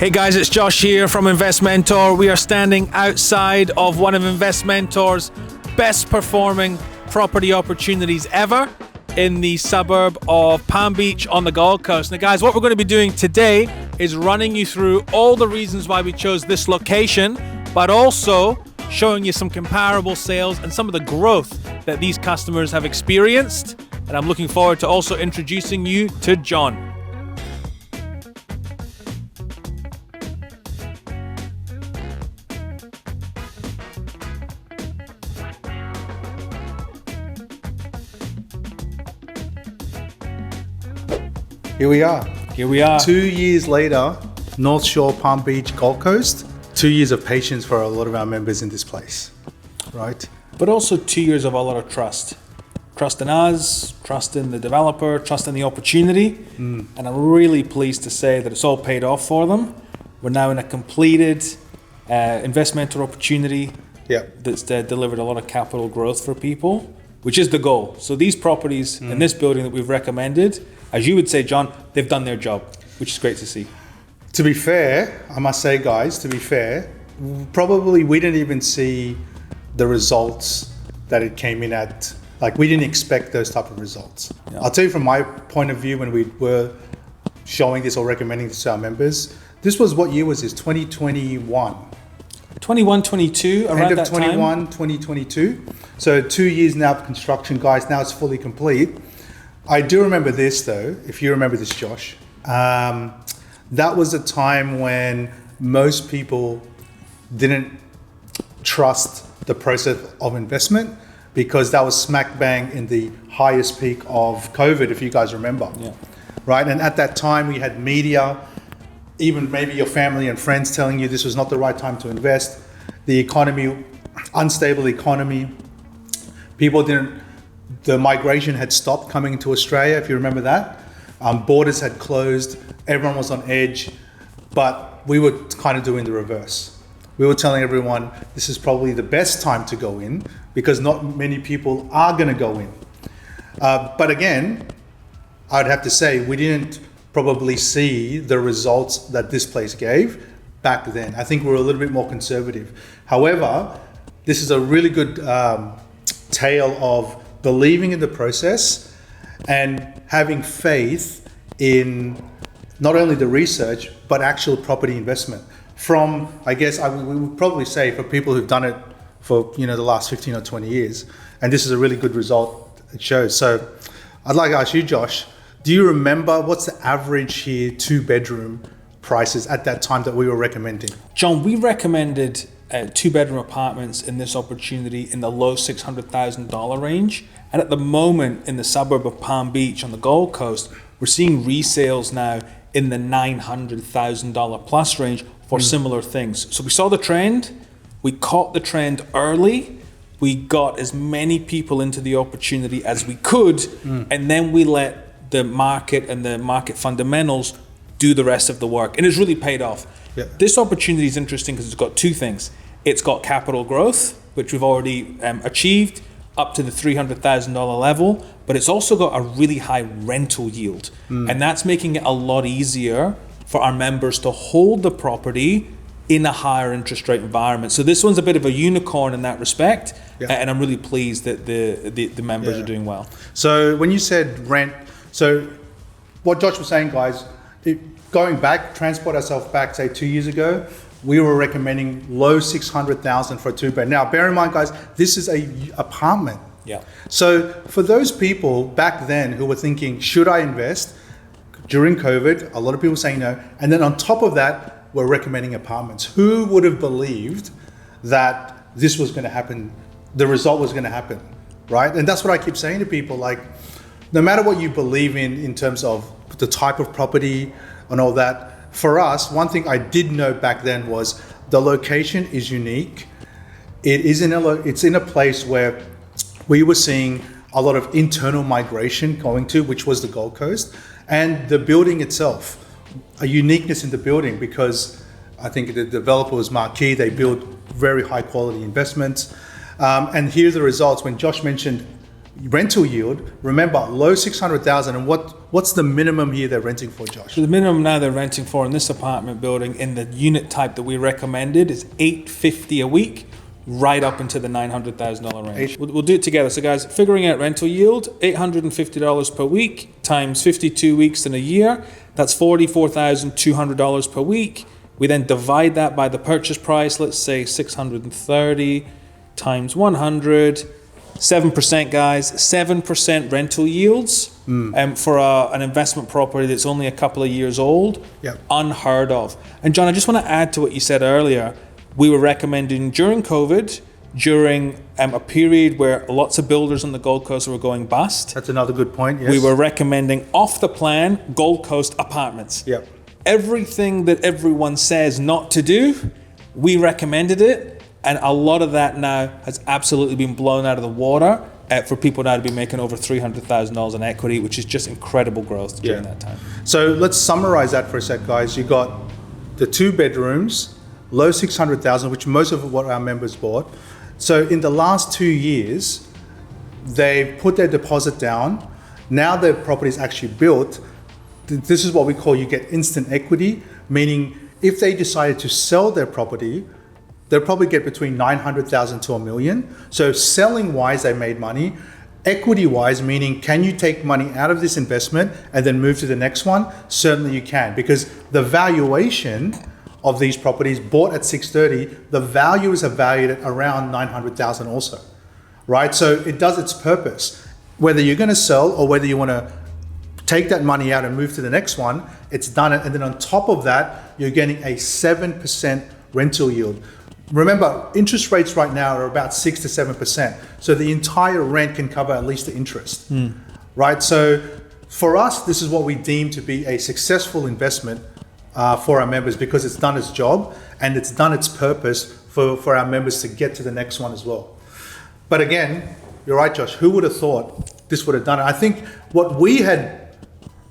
Hey guys, it's Josh here from Investmentor. We are standing outside of one of Investmentor's best performing property opportunities ever in the suburb of Palm Beach on the Gold Coast. Now guys, what we're going to be doing today is running you through all the reasons why we chose this location, but also showing you some comparable sales and some of the growth that these customers have experienced. And I'm looking forward to also introducing you to John. Here we are. Here we are. 2 years later, Northshore Palm Beach, Gold Coast. 2 years of patience for a lot of our members in this place, right? But also 2 years of a lot of trust. Trust in us, trust in the developer, trust in the opportunity. And I'm really pleased to say that it's all paid off for them. We're now in a completed Investmentor opportunity that's delivered a lot of capital growth for people, which is the goal. So these properties in this building that we've recommended, as you would say, John, they've done their job, which is great to see. To be fair, I must say, guys, to be fair, probably we didn't even see the results that it came in at. Like, we didn't expect those type of results. Yeah. I'll tell you from my point of view, when we were showing this or recommending this to our members, this was, what year was this? 2021. 21, 22, around End of that 21, time. 2022. So 2 years now of construction, guys. Now it's fully complete. I do remember this, though, if you remember this, Josh. That was a time when most people didn't trust the process of investment, because that was smack bang in the highest peak of COVID, if you guys remember. Yeah. Right? And at that time, we had media, even maybe your family and friends telling you this was not the right time to invest. The economy, unstable economy, the migration had stopped coming into Australia, if you remember that. Borders had closed, everyone was on edge, but we were kind of doing the reverse. We were telling everyone this is probably the best time to go in because not many people are going to go in. But again, I'd have to say we didn't probably see the results that this place gave back then. I think we were a little bit more conservative. However, this is a really good tale of believing in the process and having faith in not only the research, but actual property investment. From, I guess, we would probably say for people who've done it for the last 15 or 20 years, and this is a really good result it shows. So I'd like to ask you, Josh, do you remember what's the average here 2-bedroom prices at that time that we were recommending? John, we recommended 2-bedroom apartments in this opportunity in the low $600,000 range. And at the moment in the suburb of Palm Beach on the Gold Coast, we're seeing resales now in the $900,000 plus range for similar things. So we saw the trend, we caught the trend early, we got as many people into the opportunity as we could, and then we let the market and the market fundamentals do the rest of the work. And it's really paid off. Yeah. This opportunity is interesting because it's got two things. It's got capital growth, which we've already achieved up to the $300,000 level, but it's also got a really high rental yield. And that's making it a lot easier for our members to hold the property in a higher interest rate environment. So this one's a bit of a unicorn in that respect, and I'm really pleased that the members are doing well. So when you said rent, so what Josh was saying, guys, going back, transport ourselves back, say 2 years ago, we were recommending low 600,000 for a 2-bed. Now, bear in mind, guys, this is a apartment. Yeah. So for those people back then who were thinking, should I invest? During COVID, a lot of people saying no. And then on top of that, we're recommending apartments. Who would have believed that this was going to happen? The result was going to happen, right? And that's what I keep saying to people, like, no matter what you believe in terms of the type of property and all that, for us, one thing I did know back then was the location is unique. It's in a place where we were seeing a lot of internal migration going to, which was the Gold Coast, and the building itself, a uniqueness in the building, because I think the developer was marquee. They build very high quality investments. And here are the results. When Josh mentioned rental yield, remember, low 600,000, and what's the minimum here they're renting for, Josh? So the minimum now they're renting for in this apartment building in the unit type that we recommended is $850 a week, right up into the $900,000 range. We'll do it together. So guys, figuring out rental yield, $850 per week times 52 weeks in a year, that's $44,200 per week. We then divide that by the purchase price, let's say 630 times 100, 7%, guys, 7% rental yields for an investment property that's only a couple of years old. Yep. Unheard of. And John, I just want to add to what you said earlier. We were recommending during COVID, during a period where lots of builders on the Gold Coast were going bust. That's another good point, yes. We were recommending off the plan Gold Coast apartments. Yep. Everything that everyone says not to do, we recommended it. And a lot of that now has absolutely been blown out of the water for people now to be making over $300,000 in equity, which is just incredible growth during that time. So let's summarize that for a sec, guys. You got the 2 bedrooms, low 600,000, which most of what our members bought. So in the last 2 years, they've put their deposit down. Now their property is actually built. This is what we call, you get instant equity, meaning if they decided to sell their property, they'll probably get between 900,000 to $1 million. So selling wise, they made money. Equity wise, meaning can you take money out of this investment and then move to the next one? Certainly you can, because the valuation of these properties bought at 630, the values are valued at around 900,000 also, right? So it does its purpose. Whether you're gonna sell or whether you wanna take that money out and move to the next one, it's done it. And then on top of that, you're getting a 7% rental yield. Remember, interest rates right now are about 6 to 7%. So the entire rent can cover at least the interest, right? So for us, this is what we deem to be a successful investment for our members, because it's done its job and it's done its purpose for our members to get to the next one as well. But again, you're right, Josh, who would have thought this would have done it? I think what we had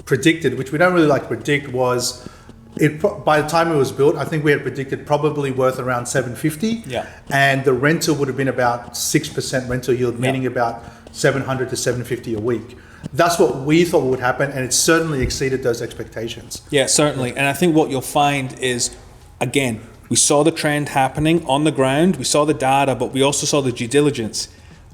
predicted, which we don't really like to predict, was by the time it was built, I think we had predicted probably worth around 750. Yeah. And the rental would have been about 6% rental yield, meaning about 700 to 750 a week. That's what we thought would happen, and it certainly exceeded those expectations. Yeah, certainly. And I think what you'll find is, again, we saw the trend happening on the ground, we saw the data, but we also saw the due diligence.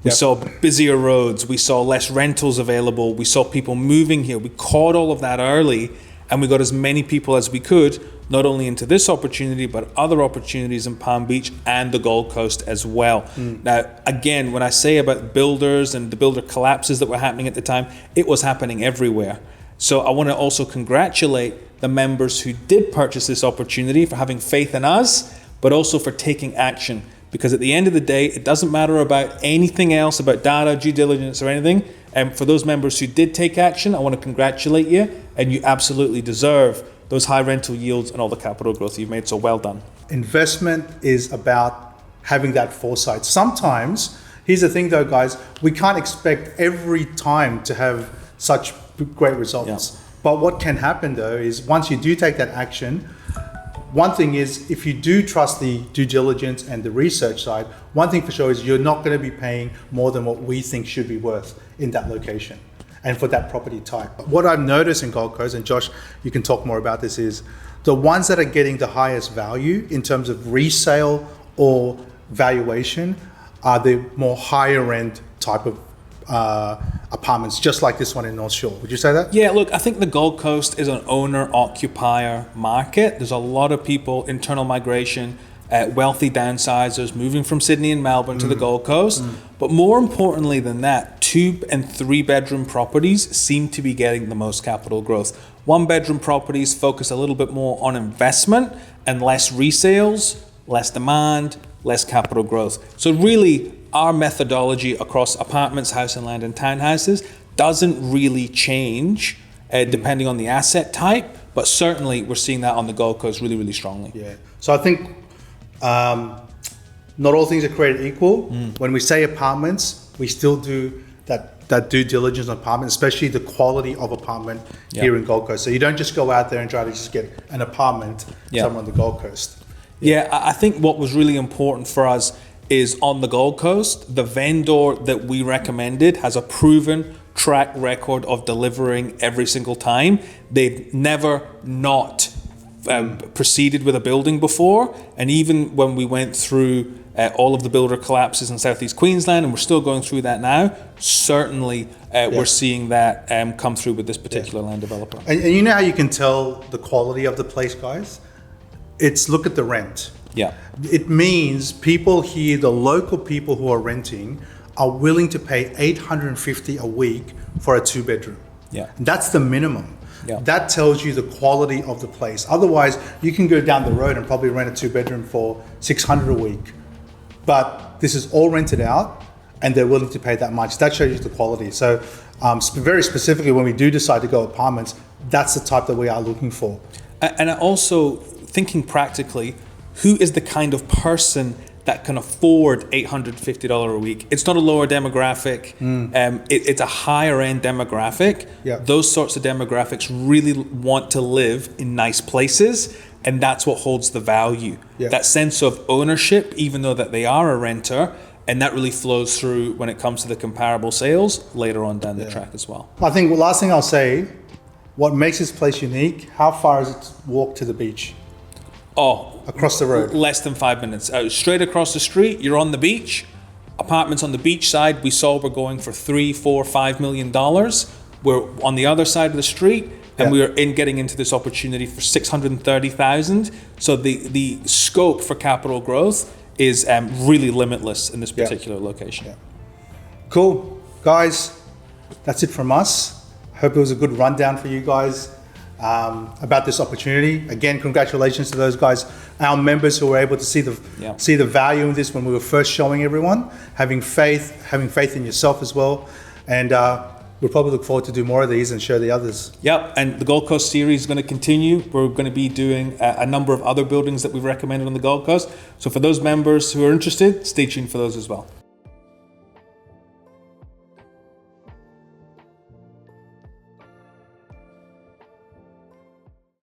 We saw busier roads, we saw less rentals available, we saw people moving here. We caught all of that early, and we got as many people as we could, not only into this opportunity, but other opportunities in Palm Beach and the Gold Coast as well. Now, again, when I say about builders and the builder collapses that were happening at the time, it was happening everywhere. So I want to also congratulate the members who did purchase this opportunity for having faith in us, but also for taking action. Because at the end of the day, it doesn't matter about anything else, about data, due diligence or anything. And for those members who did take action, I want to congratulate you, and you absolutely deserve those high rental yields and all the capital growth you've made. So well done. Investment is about having that foresight. Sometimes, here's the thing though, guys, we can't expect every time to have such great results. Yeah. But what can happen though is once you do take that action, one thing is, if you do trust the due diligence and the research side, one thing for sure is you're not going to be paying more than what we think should be worth in that location and for that property type. What I've noticed in Gold Coast, and Josh, you can talk more about this, is the ones that are getting the highest value in terms of resale or valuation are the more higher end type of apartments, just like this one in North Shore. Would you say that? Yeah, look, I think the Gold Coast is an owner-occupier market. There's a lot of people, internal migration, wealthy downsizers moving from Sydney and Melbourne to the Gold Coast. But more importantly than that, 2 and 3 bedroom properties seem to be getting the most capital growth. 1 bedroom properties focus a little bit more on investment and less resales, less demand, less capital growth. So really, our methodology across apartments, house and land, and townhouses doesn't really change depending on the asset type, but certainly we're seeing that on the Gold Coast really, really strongly. Yeah. So I think not all things are created equal. When we say apartments, we still do that due diligence on apartment, especially the quality of apartment here in Gold Coast. So you don't just go out there and try to just get an apartment somewhere on the Gold Coast. Yeah, I think what was really important for us is on the Gold Coast. The vendor that we recommended has a proven track record of delivering every single time. They've never not proceeded with a building before, and even when we went through all of the builder collapses in Southeast Queensland, and we're still going through that now, certainly we're seeing that come through with this particular land developer. And you know how you can tell the quality of the place, guys? It's look at the rent. Yeah. It means people here, the local people who are renting, are willing to pay $850 a week for a 2-bedroom. Yeah. That's the minimum. Yeah. That tells you the quality of the place. Otherwise, you can go down the road and probably rent a 2-bedroom for $600 a week. But this is all rented out, and they're willing to pay that much. That shows you the quality. So very specifically, when we do decide to go apartments, that's the type that we are looking for. And also thinking practically, who is the kind of person that can afford $850 a week? It's not a lower demographic. It's a higher end demographic. Yeah. Those sorts of demographics really want to live in nice places, and that's what holds the value. Yeah. That sense of ownership, even though that they are a renter, and that really flows through when it comes to the comparable sales later on down the track as well. I think the last thing I'll say, what makes this place unique, how far is it to walk to the beach? Across the road. Less than 5 minutes. Straight across the street, you're on the beach. Apartments on the beach side, we saw were going for $3, $4, $5 million. We're on the other side of the street, and we are getting into this opportunity for $630,000. So the scope for capital growth is really limitless in this particular location. Yeah. Cool. Guys, that's it from us. Hope it was a good rundown for you guys about this opportunity. Again, congratulations to those guys, our members who were able to see the value in this when we were first showing everyone, having faith in yourself as well. And we'll probably look forward to do more of these and show the others. Yep, and the Gold Coast series is going to continue. We're going to be doing a number of other buildings that we've recommended on the Gold Coast. So for those members who are interested, stay tuned for those as well.